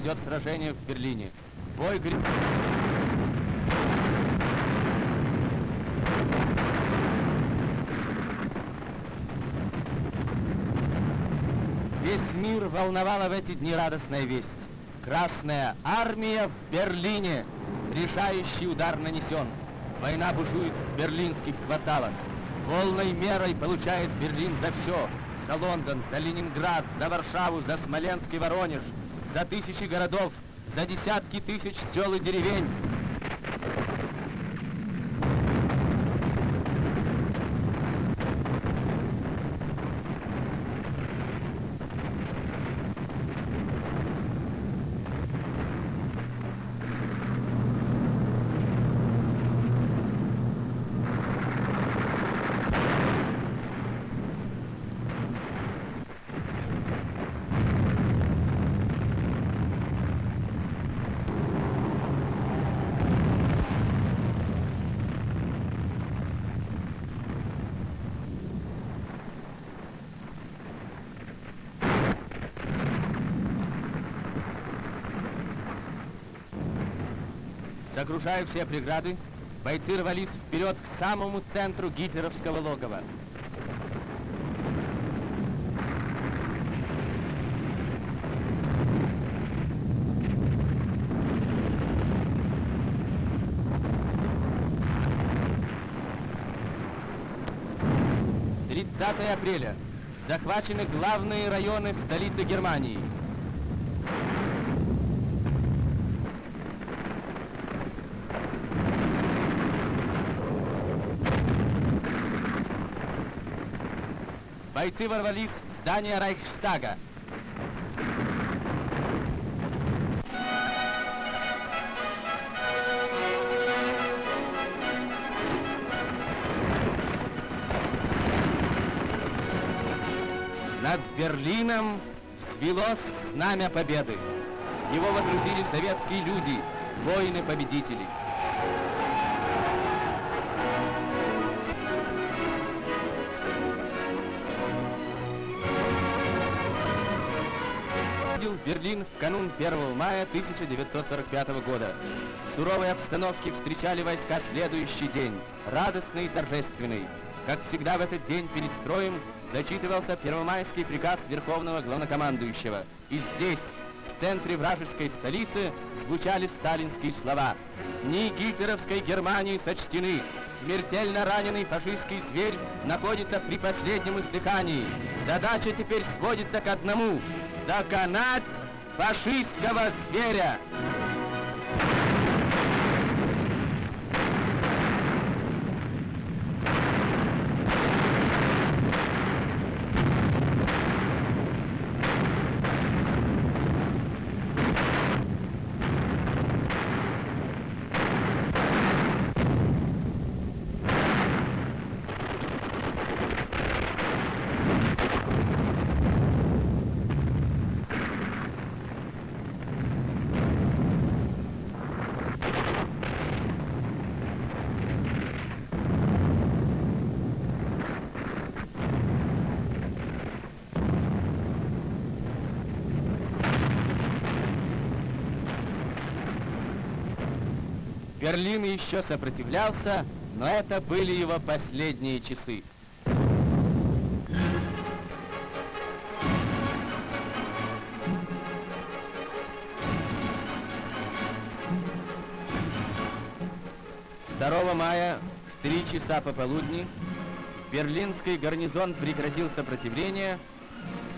идет сражение в Берлине. Бой Весь мир волновала в эти дни радостная весть. Красная армия в Берлине. Решающий удар нанесен. Война бушует в берлинских кварталах. Полной мерой получает Берлин за все. За Лондон, за Ленинград, за Варшаву, за Смоленск и Воронеж. За тысячи городов, за десятки тысяч сел и деревень. Сокрушая все преграды, бойцы рвались вперед к самому центру гитлеровского логова. Апреля. Захвачены главные районы столицы Германии. Бойцы ворвались в здание Рейхстага. Над Берлином взвелось знамя победы. Его водрузили советские люди, воины-победители. В Берлин в канун 1 мая 1945 года. В суровой обстановке встречали войска следующий день, радостный и торжественный. Как всегда в этот день перед строем зачитывался первомайский приказ Верховного Главнокомандующего. И здесь, в центре вражеской столицы, звучали сталинские слова. Дни гитлеровской Германии сочтены. Смертельно раненый фашистский зверь находится при последнем издыхании. Задача теперь сводится к одному — доконать фашистского зверя. Берлин еще сопротивлялся, но это были его последние часы. «2 мая в 3 часа пополудни берлинский гарнизон прекратил сопротивление,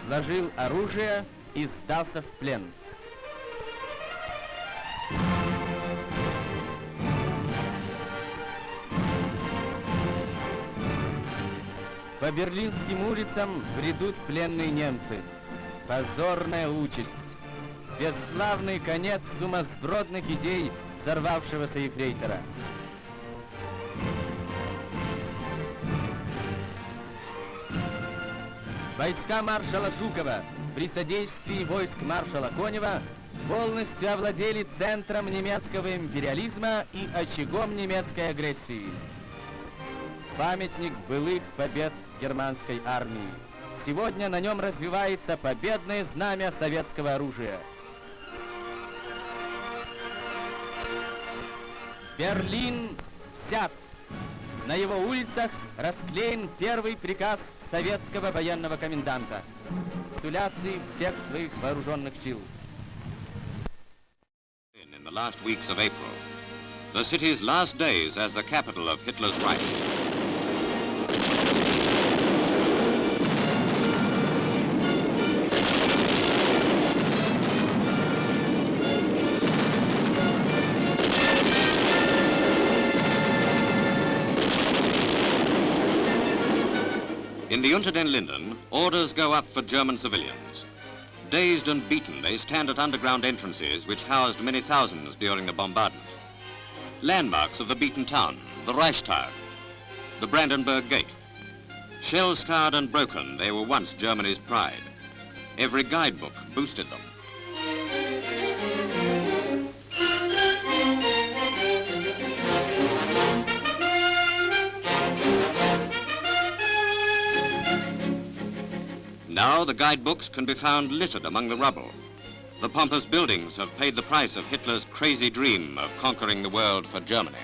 сложил оружие и сдался в плен. По берлинским улицам бредут пленные немцы. Позорная участь. Бесславный конец сумасбродных идей сорвавшегося ефрейтора. Войска маршала Жукова при содействии войск маршала Конева полностью овладели центром немецкого империализма и очагом немецкой агрессии. Памятник былых побед германской армии. Сегодня на нем развивается победное знамя советского оружия. Берлин взят. На его улицах расклеен первый приказ советского военного коменданта к капитуляции всех своих вооруженных сил. In the last weeks of April, the city's last days as the capital of Hitler's Reich. In the Unter den Linden, orders go up for German civilians. Dazed and beaten, they stand at underground entrances which housed many thousands during the bombardment. Landmarks of the beaten town, the Reichstag, the Brandenburg Gate. Shell-scarred and broken, they were once Germany's pride. Every guidebook boosted them. Now the guidebooks can be found littered among the rubble. The pompous buildings have paid the price of Hitler's crazy dream of conquering the world for Germany.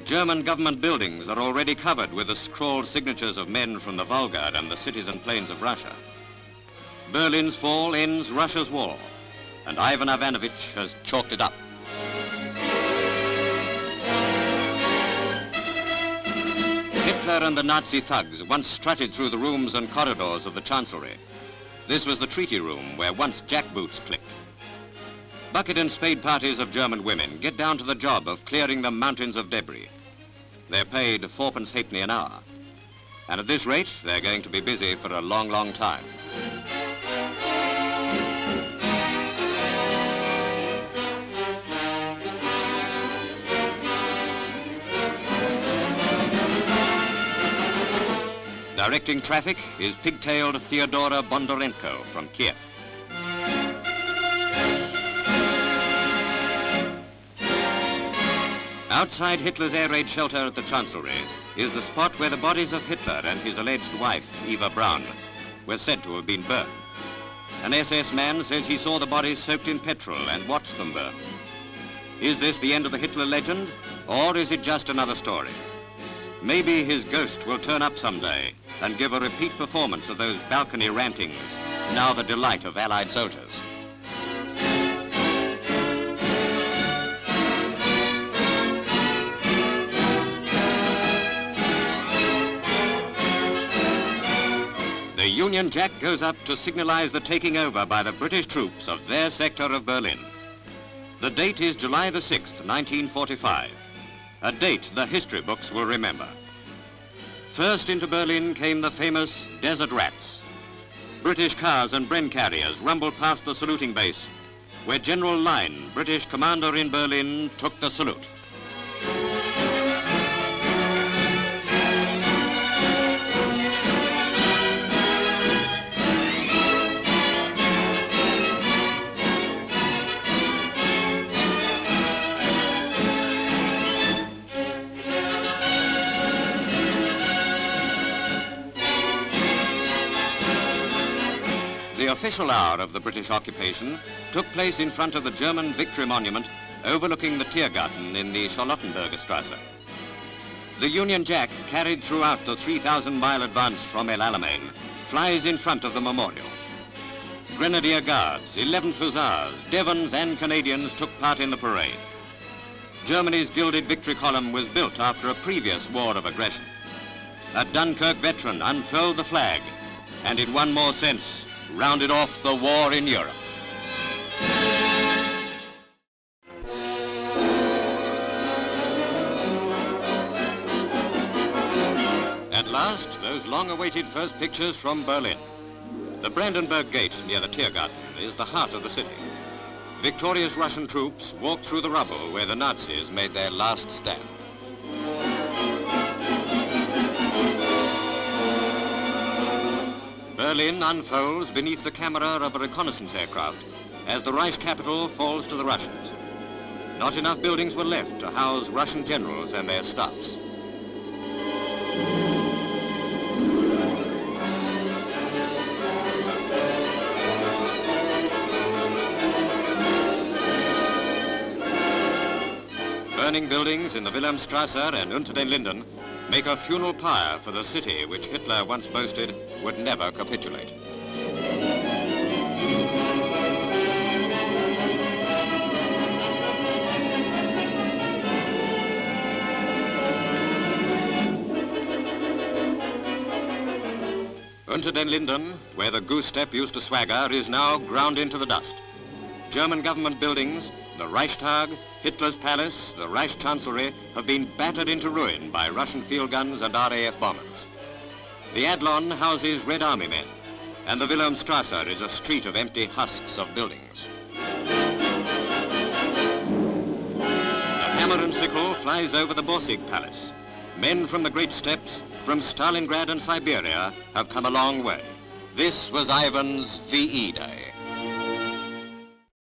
German government buildings are already covered with the scrawled signatures of men from the Volga and the cities and plains of Russia. Berlin's fall ends Russia's war, and Ivan Ivanovich has chalked it up. Hitler and the Nazi thugs once strutted through the rooms and corridors of the Chancellery. This was the treaty room where once jackboots clicked. Bucket and spade parties of German women get down to the job of clearing the mountains of debris. They're paid 4 halfpenny an hour. And at this rate, they're going to be busy for a long, long time. Directing traffic is pigtailed Theodora Bondarenko from Kiev. Outside Hitler's air raid shelter at the Chancellery is the spot where the bodies of Hitler and his alleged wife, Eva Braun, were said to have been burned. An SS man says he saw the bodies soaked in petrol and watched them burn. Is this the end of the Hitler legend, or is it just another story? Maybe his ghost will turn up someday and give a repeat performance of those balcony rantings, now the delight of Allied soldiers. The Union Jack goes up to signalize the taking over by the British troops of their sector of Berlin. The date is July the 6th, 1945, a date the history books will remember. First into Berlin came the famous Desert Rats. British cars and Bren carriers rumbled past the saluting base, where General Line, British commander in Berlin, took the salute. The official hour of the British occupation took place in front of the German Victory Monument overlooking the Tiergarten in the Charlottenburger Strasse. The Union Jack, carried throughout the 3,000-mile advance from El Alamein, flies in front of the memorial. Grenadier Guards, 11th Hussars, Devons and Canadians took part in the parade. Germany's gilded victory column was built after a previous war of aggression. A Dunkirk veteran unfurled the flag, and in one more sense, rounded off the war in Europe. At last, those long-awaited first pictures from Berlin. The Brandenburg Gate near the Tiergarten is the heart of the city. Victorious Russian troops walked through the rubble where the Nazis made their last stand. Berlin unfolds beneath the camera of a reconnaissance aircraft as the Reich capital falls to the Russians. Not enough buildings were left to house Russian generals and their staffs. burning buildings in the Wilhelmstrasse and Unter den Linden make a funeral pyre for the city which Hitler once boasted would never capitulate. Unter den Linden, where the goose step used to swagger, is now ground into the dust. German government buildings, the Reichstag, Hitler's palace, the Reich Chancellery have been battered into ruin by Russian field guns and RAF bombers. The Adlon houses Red Army men, and the Wilhelmstrasse is a street of empty husks of buildings. The hammer and sickle flies over the Borsig Palace. Men from the great steppes, from Stalingrad and Siberia, have come a long way. This was Ivan's VE Day.